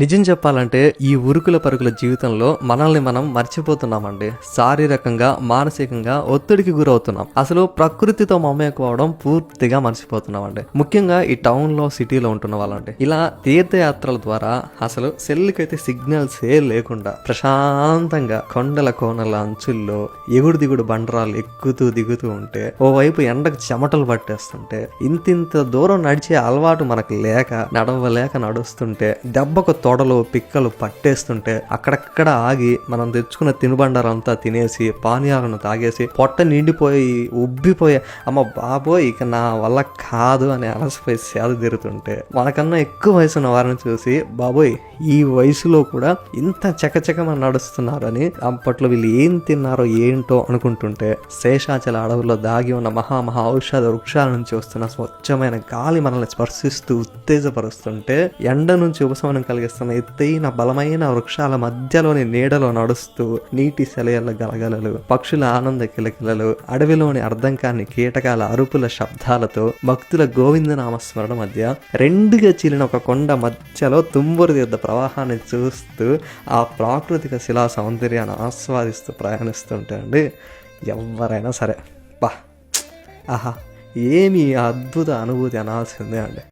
నిజం చెప్పాలంటే ఈ ఉరుకుల పరుగుల జీవితంలో మనల్ని మనం మర్చిపోతున్నామండి. శారీరకంగా, మానసికంగా ఒత్తిడికి గురవుతున్నాం. అసలు ప్రకృతితో మమేకమవడం పూర్తిగా మర్చిపోతున్నామండి. ముఖ్యంగా ఈ టౌన్ లో, సిటీలో ఉంటున్న వాళ్ళండి. ఇలా తీర్థయాత్రల ద్వారా అసలు సెల్లుకైతే సిగ్నల్స్ లేకుండా ప్రశాంతంగా కొండల కోనల అంచుల్లో ఎగుడు దిగుడు బండరాలు ఎక్కుతూ దిగుతూ ఉంటే, ఓవైపు ఎండకు చెమటలు పట్టేస్తుంటే, ఇంతింత దూరం నడిచే అలవాటు మనకు లేక నడవలేక నడుస్తుంటే, దెబ్బకు తొడలు పిక్కలు పట్టేస్తుంటే అక్కడక్కడ ఆగి మనం తెచ్చుకున్న తినుబండారంతా తినేసి పానీయాలను తాగేసి పొట్ట నిండిపోయి ఉబ్బిపోయి అమ్మ బాబోయ్ ఇక నా వల్ల కాదు అని అలసిపోయి సేద తీరుతుంటే, మనకన్నా ఎక్కువ వయసు ఉన్న వారిని చూసి బాబోయ్ ఈ వయసులో కూడా ఇంత చకచకమని నడుస్తున్నారని, అప్పట్లో వీళ్ళు ఏం తిన్నారో ఏంటో అనుకుంటుంటే, శేషాచల అడవుల్లో దాగి ఉన్న మహా ఔషధ వృక్షాల నుంచి వస్తున్న స్వచ్ఛమైన గాలి మనల్ని స్పర్శిస్తూ ఉత్తేజపరుస్తుంటే, ఎండ నుంచి ఉపశమనం కలిగిస్తున్న ఎత్తైన బలమైన వృక్షాల మధ్యలోని నీడలో నడుస్తూ నీటి సెలయల గలగలలు, పక్షుల ఆనంద కిలకిలలు, అడవిలోని అర్థం కాని కీటకాల అరుపుల శబ్దాలతో భక్తుల గోవిందనామస్మరణ మధ్య రెండుగా చీలిన ఒక కొండ మధ్యలో తుంబురు తీర్థ ప్రవాహాన్ని చూస్తూ ఆ ప్రాకృతిక శిలా సౌందర్యాన్ని ఆస్వాదిస్తూ ప్రయాణిస్తుంటే అండి, ఎవరైనా సరే బా ఆహా ఏమి అద్భుత అనుభూతి అనాల్సిందే అండి.